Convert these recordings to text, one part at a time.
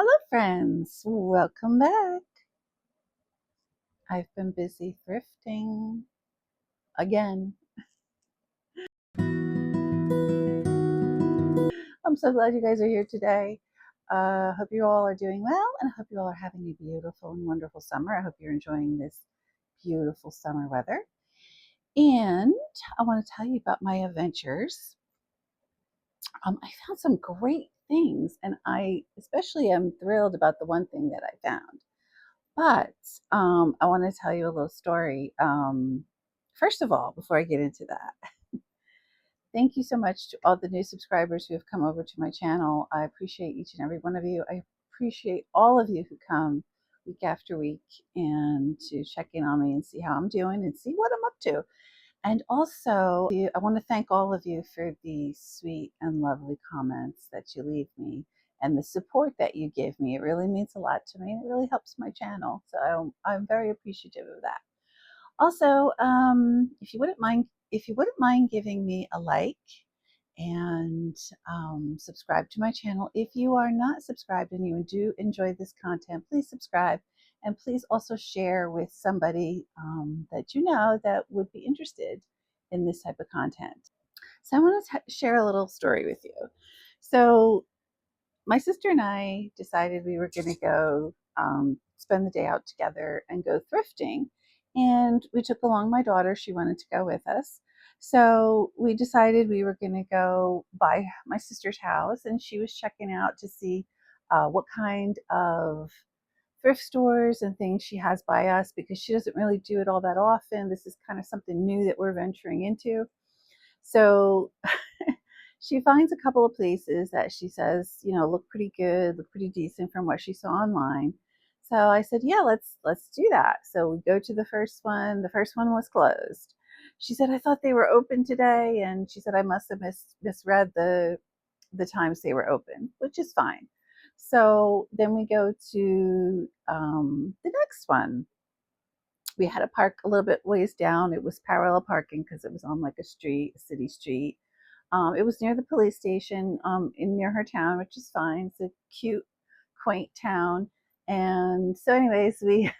Hello, friends. Welcome back. I've been busy thrifting again. I'm so glad you guys are here today. Hope you all are doing well, and I hope you all are having a beautiful and wonderful summer. I hope you're enjoying this beautiful summer weather. And I want to tell you about my adventures. I found some great things, and I especially am thrilled about the one thing that I found. But I want to tell you a little story. First of all, before I get into that, thank you so much to all the new subscribers who have come over to my channel. I appreciate each and every one of you. I appreciate all of you who come week after week and to check in on me and see how I'm doing and see what I'm up to. And also, I want to thank all of you for the sweet and lovely comments that you leave me and the support that you give me. It really means a lot to me. It really helps my channel. So I'm very appreciative of that. Also, if you wouldn't mind giving me a like and subscribe to my channel. If you are not subscribed and you do enjoy this content, please subscribe and please also share with somebody that you know that would be interested in this type of content. So I want to share a little story with you. So my sister and I decided we were going to go spend the day out together and go thrifting. And we took along my daughter. She wanted to go with us. So we decided we were going to go by my sister's house, and she was checking out to see what kind of thrift stores and things she has by us because she doesn't really do it all that often. This is kind of something new that we're venturing into. So she finds a couple of places that she says, look pretty good, look pretty decent from what she saw online. So I said, yeah, let's do that. So we go to the first one. The first one was closed. She said, I thought they were open today, and she said I must have misread the times they were open, which is fine. So then we go to the next one. We had to park a little bit ways down. It was parallel parking because it was on like a street, a city street. It was near the police station in near her town, which is fine. It's a cute, quaint town. And so, anyways, we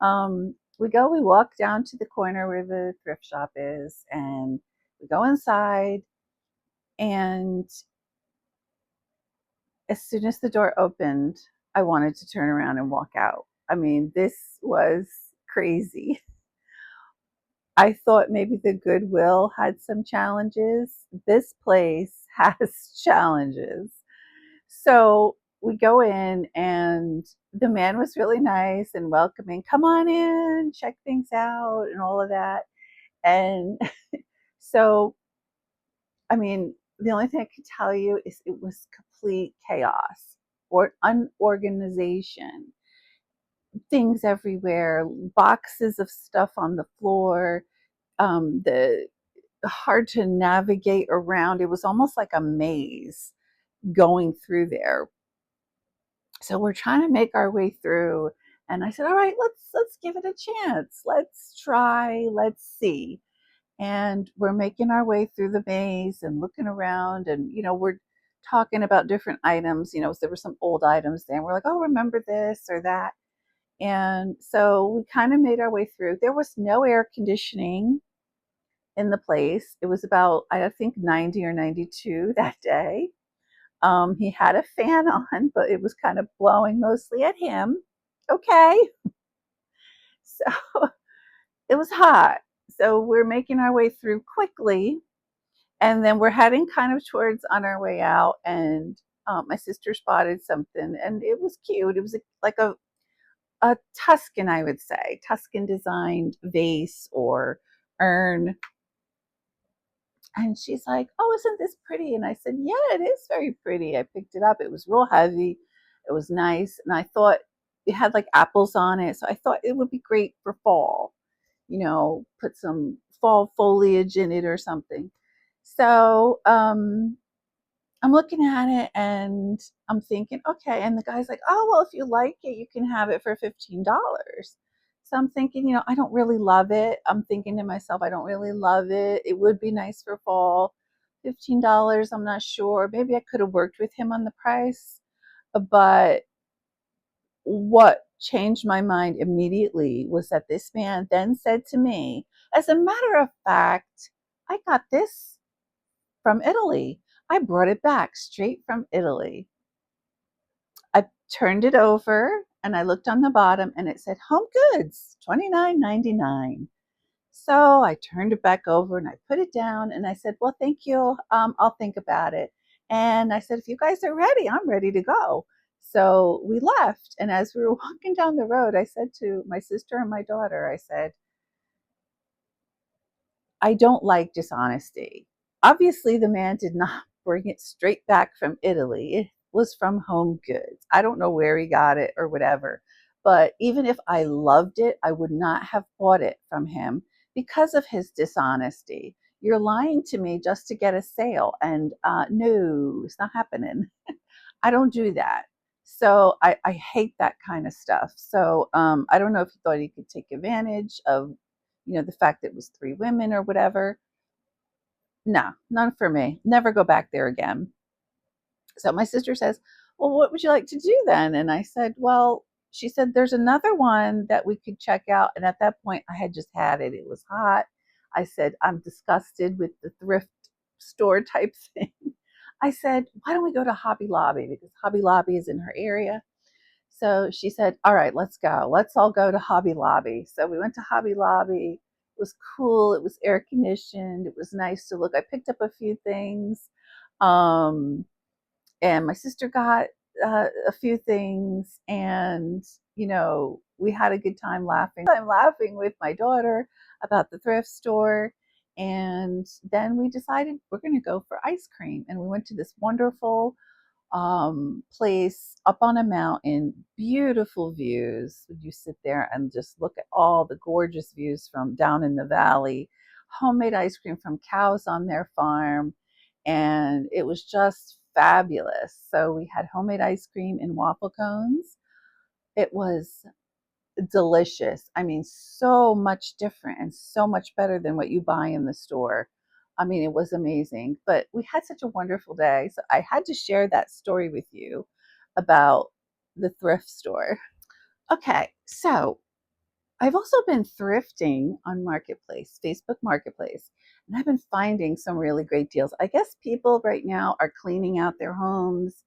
walk down to the corner where the thrift shop is, and we go inside. And as soon as the door opened, I wanted to turn around and walk out. I mean, this was crazy. I thought maybe the Goodwill had some challenges. This place has challenges. So we go in, and the man was really nice and welcoming. Come on in, check things out, and all of that. And so, I mean, the only thing I could tell you is it was complete chaos or unorganization. Things everywhere, boxes of stuff on the floor, the hard to navigate around. It was almost like a maze going through there. So we're trying to make our way through, and I said, all right, let's give it a chance. Let's try, let's see. And we're making our way through the maze and looking around, and we're talking about different items. So there were some old items there, and we're like, oh, remember this or that. And so we kind of made our way through. There was no air conditioning in the place. It was about, I think, 90 or 92 that day. He had a fan on, but it was kind of blowing mostly at him. Okay. So it was hot. So we're making our way through quickly. And then we're heading kind of towards on our way out. And my sister spotted something, and it was cute. It was like a Tuscan, I would say, Tuscan designed vase or urn. And she's like, oh, isn't this pretty? And I said, yeah, it is very pretty. I picked it up. It was real heavy. It was nice. And I thought it had like apples on it. So I thought it would be great for fall, put some fall foliage in it or something. So I'm looking at it, and I'm thinking, okay. And the guy's like, oh, well, if you like it, you can have it for $15. So I'm thinking, I don't really love it. I'm thinking to myself, I don't really love it. It would be nice for fall. $15, I'm not sure. Maybe I could have worked with him on the price, but what changed my mind immediately was that this man then said to me, as a matter of fact, I got this from Italy. I brought it back straight from Italy. I turned it over and I looked on the bottom and it said home goods, $29.99. So I turned it back over and I put it down and I said, well, thank you. I'll think about it. And I said, if you guys are ready, I'm ready to go. So we left. And as we were walking down the road, I said to my sister and my daughter, I said, I don't like dishonesty. Obviously, the man did not bring it straight back from Italy. It was from Home Goods. I don't know where he got it or whatever. But even if I loved it, I would not have bought it from him because of his dishonesty. You're lying to me just to get a sale. And no, it's not happening. I don't do that. So I hate that kind of stuff. So I don't know if he thought he could take advantage of, the fact that it was three women or whatever. No, none for me. Never go back there again. So my sister says, well, what would you like to do then? And I said, well, she said, there's another one that we could check out. And at that point, I had just had it. It was hot. I said, I'm disgusted with the thrift store type thing. I said, why don't we go to Hobby Lobby? Because Hobby Lobby is in her area. So she said, all right, let's go. Let's all go to Hobby Lobby. So we went to Hobby Lobby. It was cool. It was air conditioned. It was nice to look. I picked up a few things. Um, and my sister got a few things. And, we had a good time laughing. I'm laughing with my daughter about the thrift store. And then we decided we're going to go for ice cream. And we went to this wonderful place up on a mountain, beautiful views. You sit there and just look at all the gorgeous views from down in the valley, homemade ice cream from cows on their farm. And it was just fabulous. So we had homemade ice cream in waffle cones. It was delicious. I mean, so much different and so much better than what you buy in the store. I mean, it was amazing, but we had such a wonderful day. So I had to share that story with you about the thrift store. Okay, so I've also been thrifting on Marketplace, Facebook Marketplace, and I've been finding some really great deals. I guess people right now are cleaning out their homes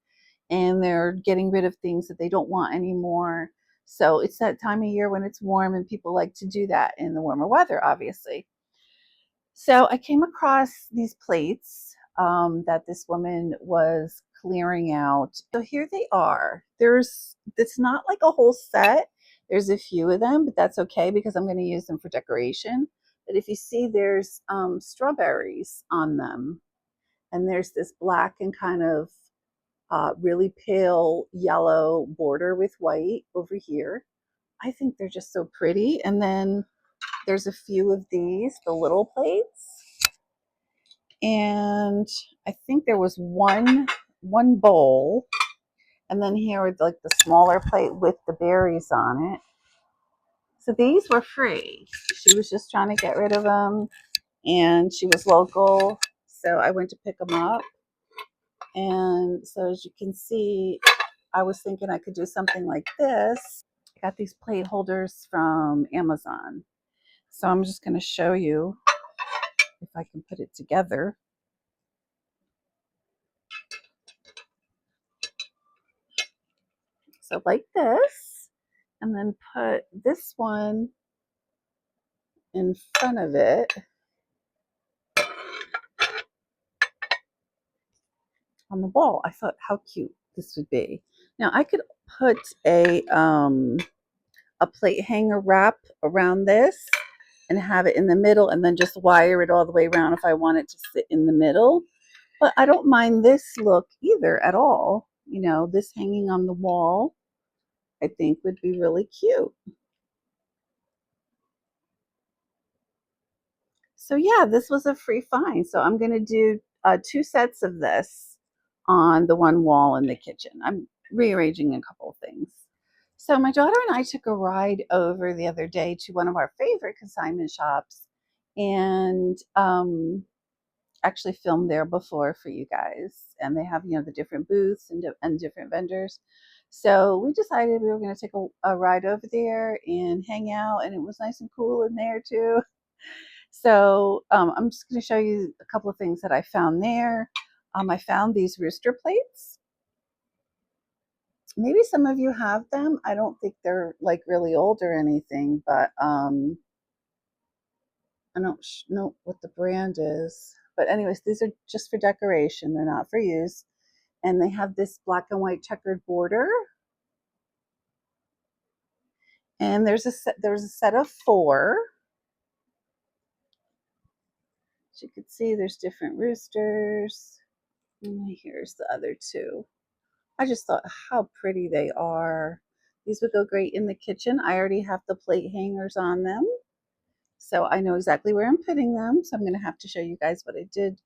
and they're getting rid of things that they don't want anymore. So it's that time of year when it's warm and people like to do that in the warmer weather, obviously. So I came across these plates that this woman was clearing out. So here they are. It's not like a whole set. There's a few of them, but that's okay because I'm going to use them for decoration. But if you see, there's strawberries on them. And there's this black and kind of really pale yellow border with white over here. I think they're just so pretty. And then there's a few of these, the little plates. And I think there was one bowl. And then here is like the smaller plate with the berries on it. So these were free. She was just trying to get rid of them. And she was local. So I went to pick them up. And so as you can see, I was thinking I could do something like this. I got these plate holders from Amazon. So I'm just going to show you if I can put it together. So like this, and then put this one in front of it on the wall. I thought how cute this would be. Now I could put a plate hanger wrap around this and have it in the middle and then just wire it all the way around if I want it to sit in the middle. But I don't mind this look either at all. This hanging on the wall, I think would be really cute. So yeah, this was a free find. So I'm going to do two sets of this on the one wall in the kitchen. I'm rearranging a couple of things. So my daughter and I took a ride over the other day to one of our favorite consignment shops. And actually filmed there before for you guys, and they have, you know, the different booths and different vendors. So we decided we were going to take a ride over there and hang out, and it was nice and cool in there too. So I'm just going to show you a couple of things that I found there. I found these rooster plates. Maybe some of you have them. I don't think they're like really old or anything, but I don't know what the brand is. But anyways, these are just for decoration. They're not for use. And they have this black and white checkered border. And there's a set of 4. As you can see, there's different roosters. And here's the other 2. I just thought how pretty they are. These would go great in the kitchen. I already have the plate hangers on them, so I know exactly where I'm putting them. So I'm going to have to show you guys what I did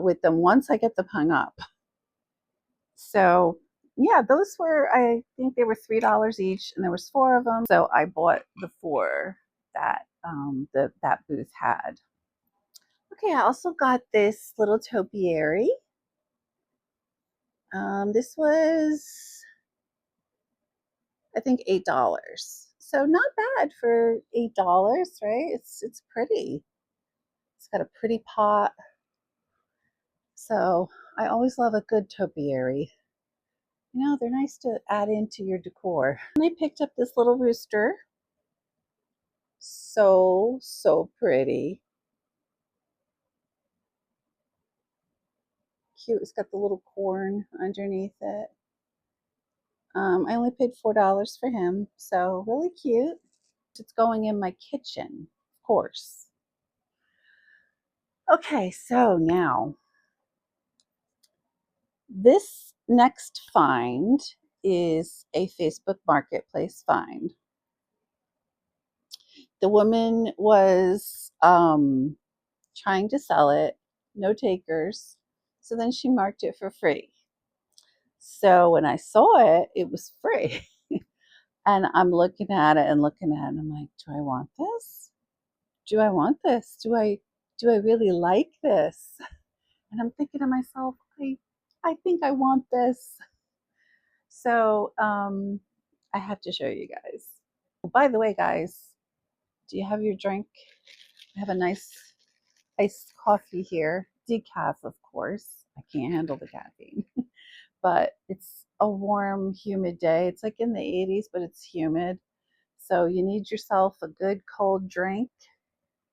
with them once I get them hung up. So yeah, those were, I think they were $3 each, and there was 4 of them. So I bought the 4 that that booth had. Okay, I also got this little topiary. This was, I think, $8. So not bad for $8, right? It's pretty. It's got a pretty pot. So I always love a good topiary. You know, they're nice to add into your decor. And I picked up this little rooster. So pretty. Cute. It's got the little corn underneath it. I only paid $4 for him, so really cute. It's going in my kitchen, of course. Okay, so now this next find is a Facebook Marketplace find. The woman was trying to sell it, no takers. So then she marked it for free. So when I saw it, it was free. And I'm looking at it and looking at it, and I'm like, do I want this? Do I want this? Do I really like this? And I'm thinking to myself, I think I want this. So I have to show you guys. Oh, by the way, guys, do you have your drink? I have a nice iced coffee here, decaf, of course. I can't handle the caffeine, but it's a warm, humid day. It's like in the 80s, but it's humid. So you need yourself a good cold drink,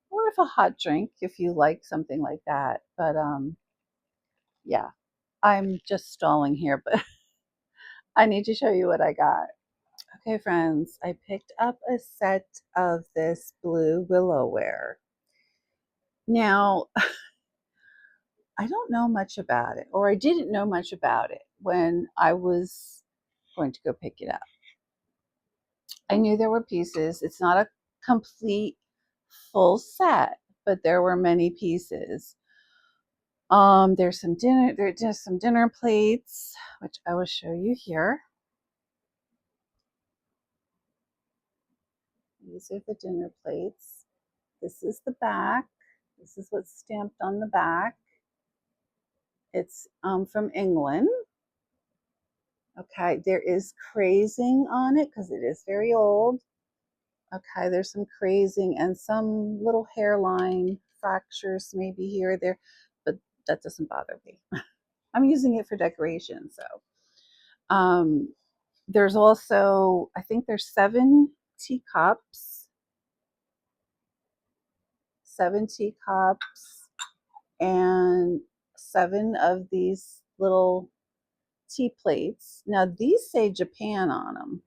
or if a hot drink, if you like something like that. But yeah, I'm just stalling here, but I need to show you what I got. Okay, friends, I picked up a set of this blue willow ware. Now, I don't know much about it, or I didn't know much about it when I was going to go pick it up. I knew there were pieces. It's not a complete full set, but there were many pieces. There's just some dinner plates, which I will show you here. These are the dinner plates. This is the back. This is what's stamped on the back. It's from England. Okay, there is crazing on it because it is very old. Okay, there's some crazing and some little hairline fractures maybe here or there, but that doesn't bother me. I'm using it for decoration, so. There's also, I think there's 7 teacups, 7 teacups, and 7 of these little tea plates. Now these say Japan on them.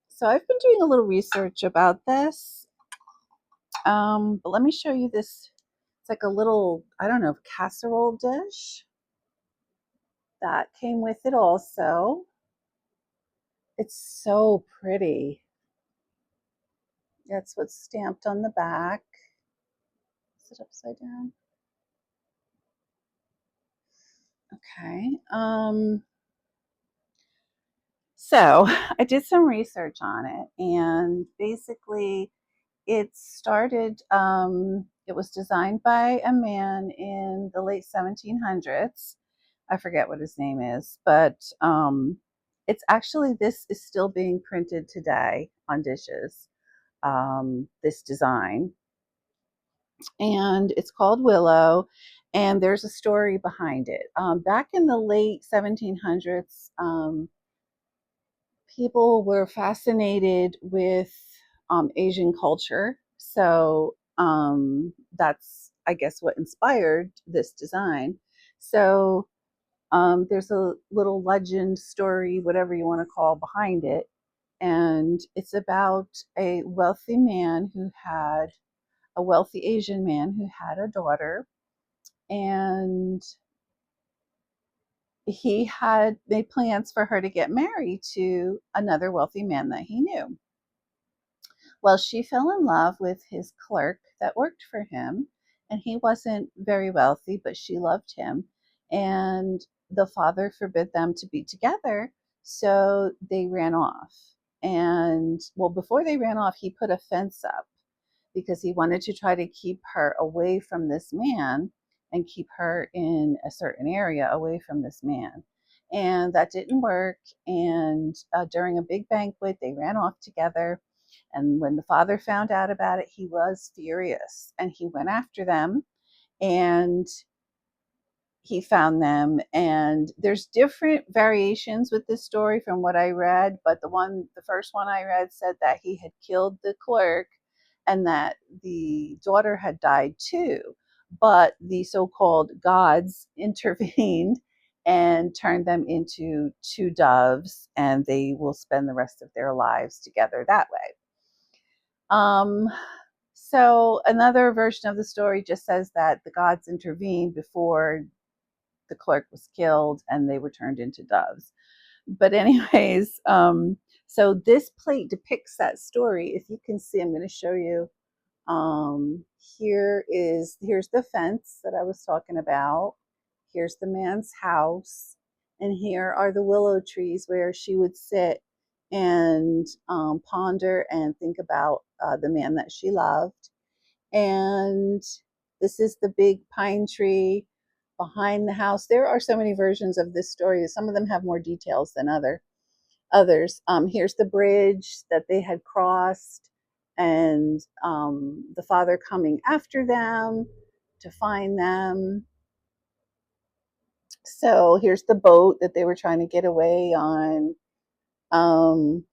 So I've been doing a little research about this. But let me show you this. It's like a little, I don't know, casserole dish that came with it also. It's so pretty. That's what's stamped on the back. Is it upside down? Okay. So I did some research on it, and basically it started, it was designed by a man in the late 1700s. I forget what his name is, but it's actually, this is still being printed today on dishes, this design. And it's called Willow, and there's a story behind it. Back in the late 1700s, people were fascinated with Asian culture. So that's, I guess, what inspired this design. So there's a little legend, story, whatever you want to call, behind it. And it's about a wealthy man who had a wealthy Asian man who had a daughter, and he had made plans for her to get married to another wealthy man that he knew. Well, she fell in love with his clerk that worked for him, and he wasn't very wealthy, but she loved him. And the father forbid them to be together, so they ran off. And well, before they ran off, he put a fence up because he wanted to try to keep her away from this man and keep her in a certain area away from this man. And that didn't work. And during a big banquet, they ran off together. And when the father found out about it, he was furious and he went after them. And he found them, and there's different variations with this story from what I read, but the first one I read said that he had killed the clerk and that the daughter had died too, but the so-called gods intervened and turned them into two doves, and they will spend the rest of their lives together that way. um so another version of the story just says that the gods intervened before the clerk was killed and they were turned into doves. But anyways, so this plate depicts that story. If you can see, I'm going to show you. Here's the fence that I was talking about. Here's the man's house, and here are the willow trees where she would sit and ponder and think about the man that she loved. And this is the big pine tree behind the house. There are so many versions of this story. Some of them have more details than others. Here's the bridge that they had crossed, and the father coming after them to find them. So here's the boat that they were trying to get away on. Um,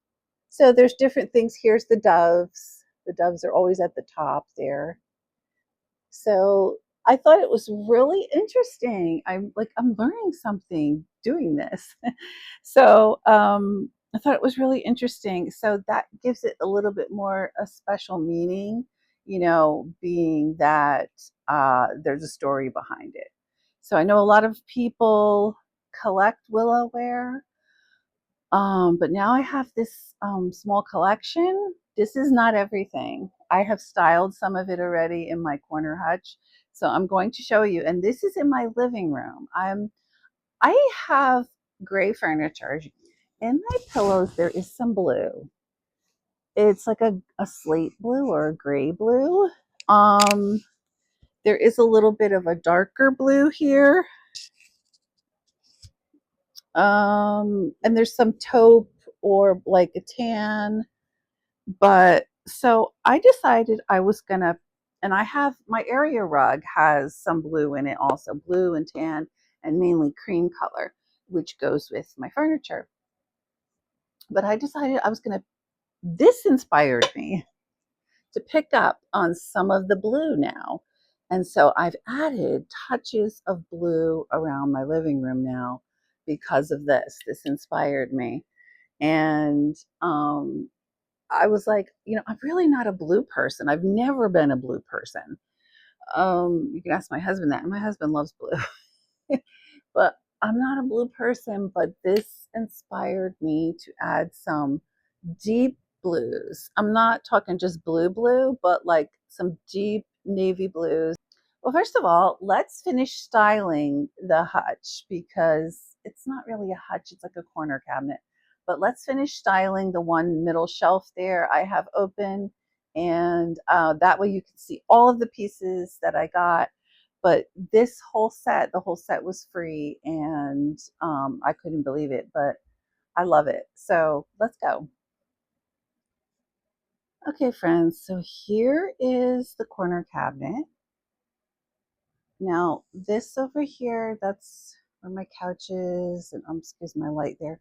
so there's different things. Here's the doves. The doves are always at the top there. So I thought it was really interesting. I'm learning something doing this. So I thought it was really interesting. So that gives it a little bit more a special meaning, being that there's a story behind it. So I know a lot of people collect willowware, but now I have this small collection. This is not everything. I have styled some of it already in my corner hutch. So I'm going to show you. And this is in my living room. I have gray furniture. In my pillows, there is some blue. It's like a slate blue or a gray blue. Um, there is a little bit of a darker blue here. And there's some taupe or like a tan. But so I decided I was gonna, and I have my area rug has some blue in it also, blue and tan and mainly cream color, which goes with my furniture. But I decided I was gonna, this inspired me to pick up on some of the blue now. And so I've added touches of blue around my living room now because of this. This inspired me. And I was like, I'm really not a blue person. I've never been a blue person. You can ask my husband that. My husband loves blue, but I'm not a blue person. But this inspired me to add some deep blues. I'm not talking just blue, but like some deep navy blues. Well, first of all, let's finish styling the hutch because it's not really a hutch, it's like a corner cabinet. But let's finish styling the one middle shelf there I have open. And that way you can see all of the pieces that I got. But this whole set, the whole set was free, and I couldn't believe it, but I love it. So let's go. Okay, friends, so here is the corner cabinet. Now, this over here, that's where my couch is, and excuse my light there.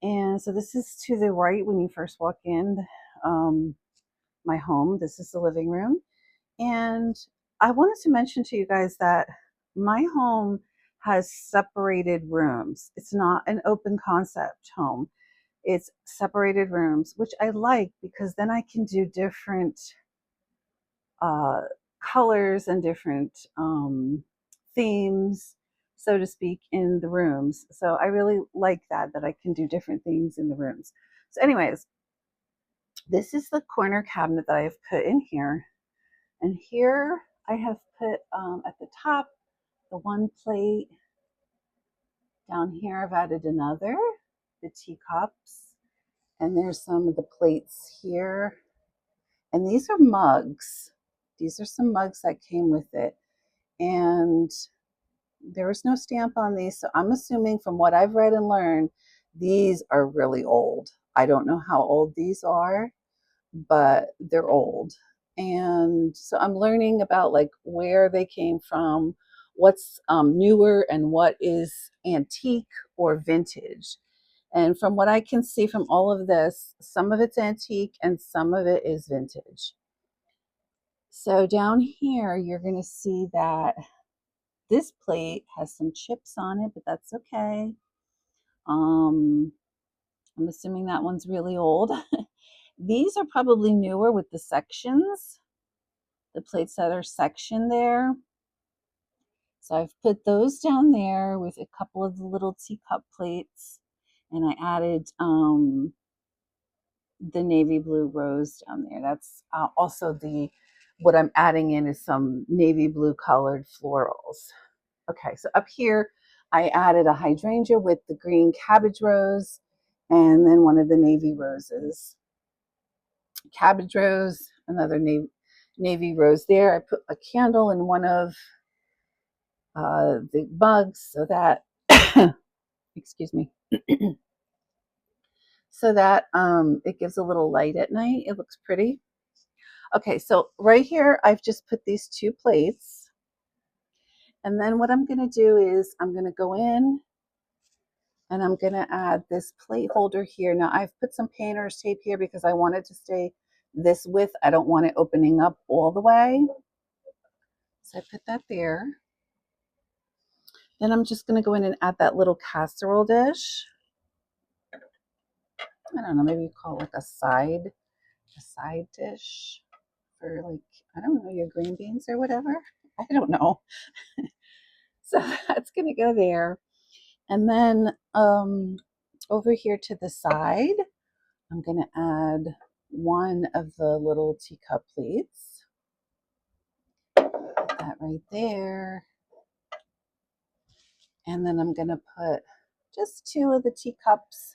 And so this is to the right when you first walk in my home. This is the living room. And I wanted to mention to you guys that my home has separated rooms. It's not an open concept home. It's separated rooms, which I like because then I can do different uh, colors and different themes, so to speak, in the rooms. So I really like that I can do different things in the rooms. So anyways, this is the corner cabinet that I have put in here. And here I have put at the top the one plate. Down here I've added another, the teacups. And there's some of the plates here. And these are mugs. These are some mugs that came with it. And there was no stamp on these. So I'm assuming from what I've read and learned, these are really old. I don't know how old these are, but they're old. And so I'm learning about like where they came from, what's newer and what is antique or vintage. And from what I can see from all of this, some of it's antique and some of it is vintage. So down here, you're going to see that this plate has some chips on it, but that's okay. I'm assuming that one's really old. These are probably newer with the sections, the plates that are sectioned there. So I've put those down there with a couple of the little teacup plates, and I added the navy blue rose down there. That's also what I'm adding in is some navy blue colored florals. Okay, so up here I added a hydrangea with the green cabbage rose and then one of the navy roses. Cabbage rose, another navy rose there. I put a candle in one of the mugs so that, excuse me, so that it gives a little light at night. It looks pretty. Okay, so right here, I've just put these two plates. And then what I'm going to do is I'm going to go in and I'm going to add this plate holder here. Now, I've put some painter's tape here because I want it to stay this width. I don't want it opening up all the way. So I put that there. Then I'm just going to go in and add that little casserole dish. I don't know, maybe you call it like a side dish for like, I don't know, your green beans or whatever. I don't know. So that's going to go there. And then over here to the side, I'm going to add one of the little teacup plates. Put that right there. And then I'm going to put just two of the teacups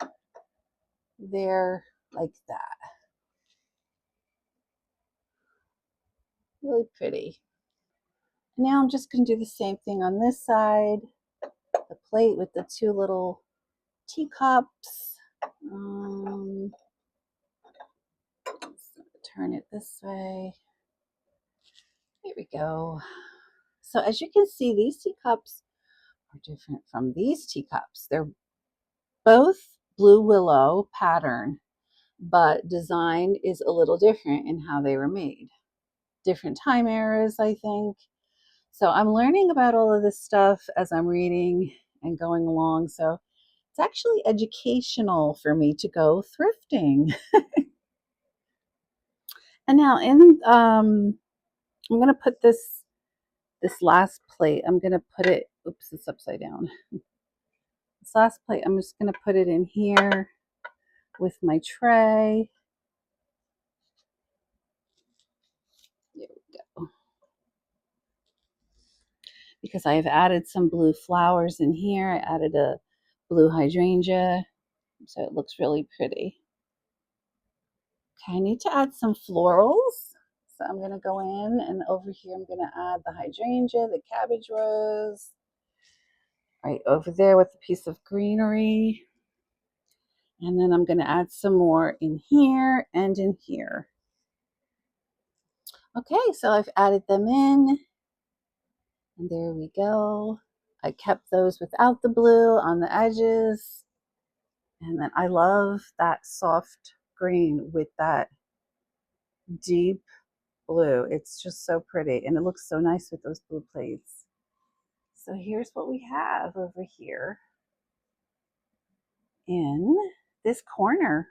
there like that. Really pretty. Now I'm just going to do the same thing on this side. The plate with the two little teacups. Turn it this way. Here we go. So as you can see, these teacups are different from these teacups. They're both blue willow pattern, but design is a little different in how they were made. Different time eras, I think. So I'm learning about all of this stuff as I'm reading and going along. So it's actually educational for me to go thrifting. And now I'm going to put this last plate. I'm going to put it, oops, it's upside down. This last plate, I'm just going to put it in here with my tray. There we go. Because I have added some blue flowers in here. I added a blue hydrangea, so it looks really pretty. Okay, I need to add some florals. So I'm going to go in and over here I'm going to add the hydrangea, the cabbage rose, right over there with a piece of greenery. And then I'm going to add some more in here and in here. Okay, so I've added them in. And there we go. I kept those without the blue on the edges. And then I love that soft green with that deep blue. It's just so pretty. And it looks so nice with those blue plates. So here's what we have over here in this corner.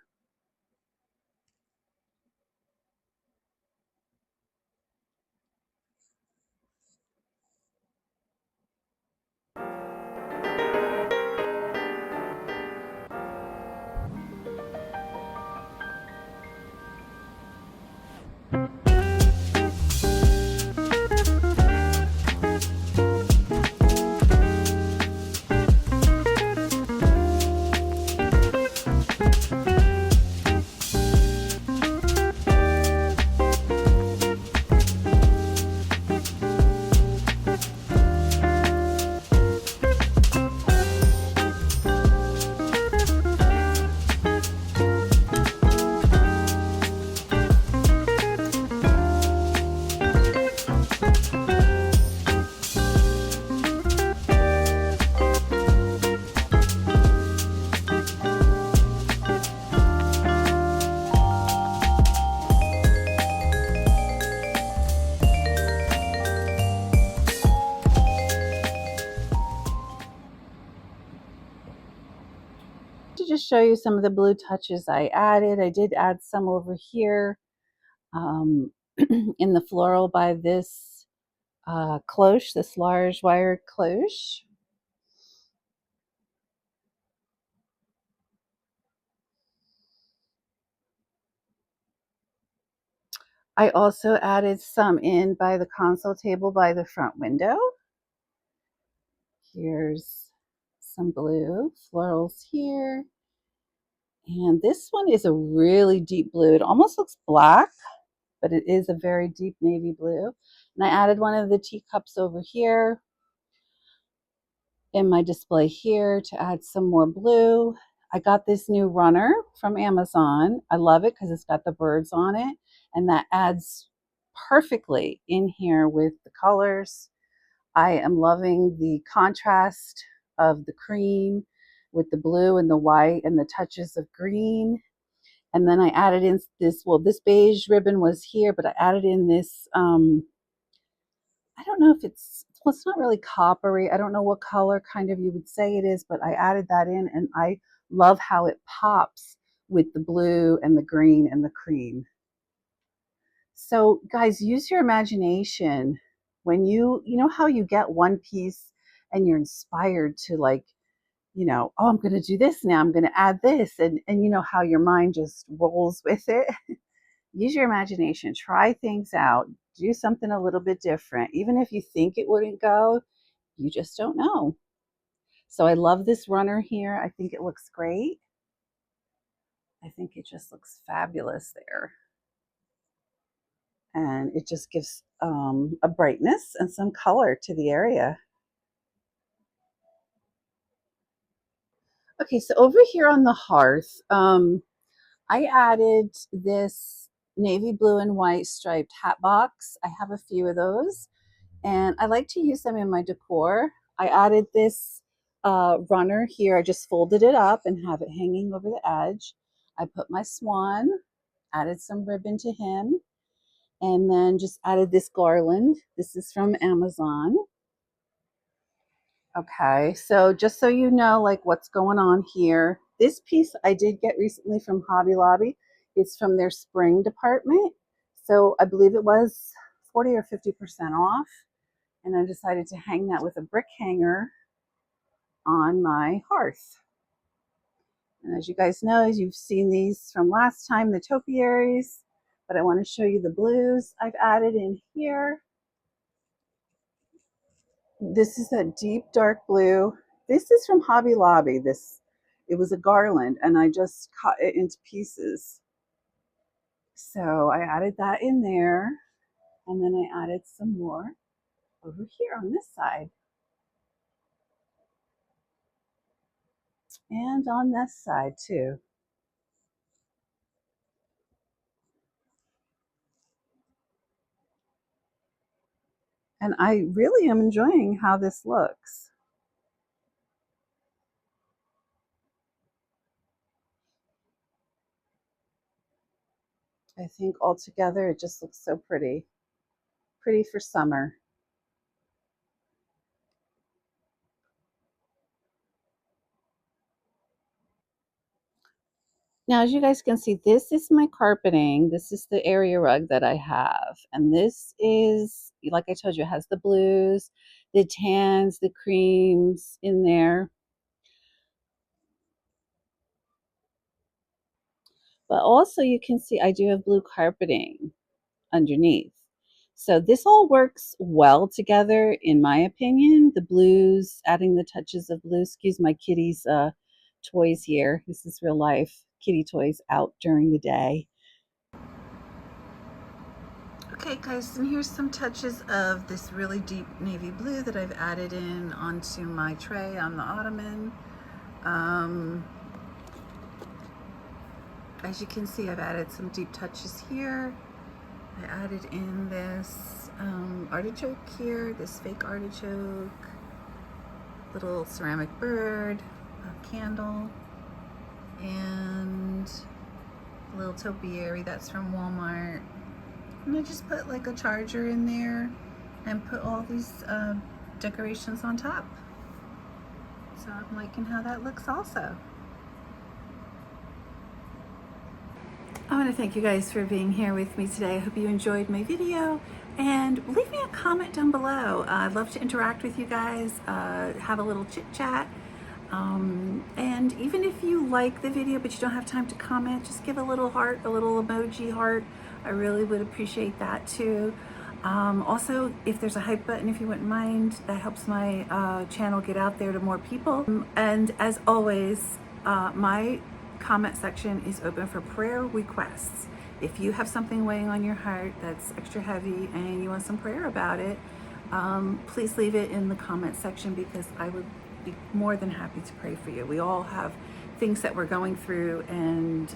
To just show you some of the blue touches I added. I did add some over here in the floral by this cloche, this large wired cloche. I also added some in by the console table by the front window. Here's some blue florals here. And this one is a really deep blue. It almost looks black, but it is a very deep navy blue. And I added one of the teacups over here in my display here to add some more blue. I got this new runner from Amazon. I love it because it's got the birds on it, and that adds perfectly in here with the colors. I am loving the contrast of the cream with the blue and the white and the touches of green. And then I added in this, well, this beige ribbon was here, but I added in this, I don't know if well, it's not really coppery. I don't know what color kind of you would say it is, but I added that in and I love how it pops with the blue and the green and the cream. So guys, use your imagination when you know how you get one piece and you're inspired to like, oh, I'm going to do this now. I'm going to add this. And you know how your mind just rolls with it. Use your imagination, try things out, do something a little bit different. Even if you think it wouldn't go, you just don't know. So I love this runner here. I think it looks great. I think it just looks fabulous there. And it just gives a brightness and some color to the area. Okay, so over here on the hearth, I added this navy blue and white striped hat box. I have a few of those, and I like to use them in my decor. I added this runner here. I just folded it up and have it hanging over the edge. I put my swan, added some ribbon to him, and then just added this garland. This is from Amazon. Okay, so just so you know, like what's going on here, this piece I did get recently from Hobby Lobby. It's from their spring department. So I believe it was 40 or 50% off. And I decided to hang that with a brick hanger on my hearth. And as you guys know, you've seen these from last time, the topiaries, but I want to show you the blues I've added in here. This is a deep dark blue. This is from Hobby Lobby. It was a garland and I just cut it into pieces. So I added that in there, and then I added some more over here on this side and on this side too. And I really am enjoying how this looks. I think altogether it just looks so pretty. Pretty for summer. Now, as you guys can see, this is my carpeting. This is the area rug that I have. And this is, like I told you, it has the blues, the tans, the creams in there. But also you can see I do have blue carpeting underneath. So this all works well together, in my opinion. The blues, adding the touches of blue. Excuse my kitty's toys here. This is real life. Kitty toys out during the day. Okay guys, and here's some touches of this really deep navy blue that I've added in onto my tray on the ottoman. As you can see, I've added some deep touches here. I added in this artichoke here, this fake artichoke, little ceramic bird, a candle, and a little topiary that's from Walmart. And I just put like a charger in there and put all these decorations on top. So I'm liking how that looks also. I want to thank you guys for being here with me today. I hope you enjoyed my video, and leave me a comment down below. I'd love to interact with you guys, have a little chit chat. And even if you like the video but you don't have time to comment, just give a little heart, a little emoji heart. I really would appreciate that too. Also, if there's a hype button, if you wouldn't mind, that helps my channel get out there to more people. And as always, my comment section is open for prayer requests. If you have something weighing on your heart that's extra heavy and you want some prayer about it, please leave it in the comment section, because I would be more than happy to pray for you. We all have things that we're going through, and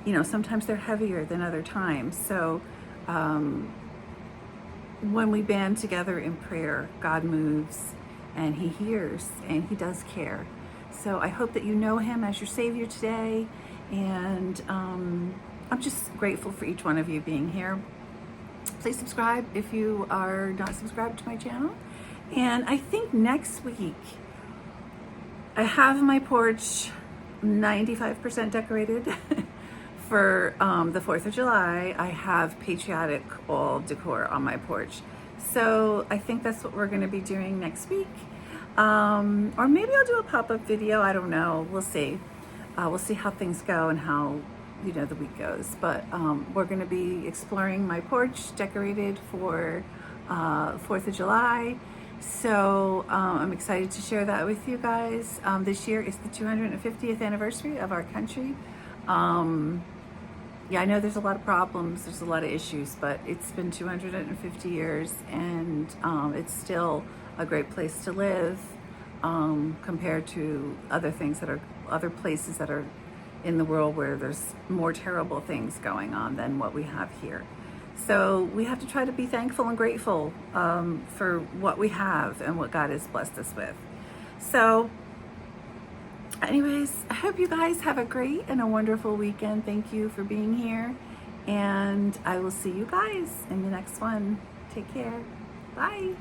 you know, sometimes they're heavier than other times. So when we band together in prayer, God moves and he hears and he does care. So I hope that you know him as your Savior today, and I'm just grateful for each one of you being here. Please subscribe if you are not subscribed to my channel. And I think next week I have my porch 95% decorated for the 4th of July. I have patriotic all decor on my porch. So I think that's what we're going to be doing next week. Or maybe I'll do a pop-up video. I don't know. We'll see. We'll see how things go and how, you know, the week goes. But we're going to be exploring my porch decorated for 4th of July. So I'm excited to share that with you guys. This year is the 250th anniversary of our country. Yeah, I know there's a lot of problems, there's a lot of issues, but it's been 250 years, and it's still a great place to live compared to other things that are, other places that are in the world where there's more terrible things going on than what we have here. So we have to try to be thankful and grateful for what we have and what God has blessed us with. So anyways, I hope you guys have a great and a wonderful weekend. Thank you for being here, and I will see you guys in the next one. Take care. Bye.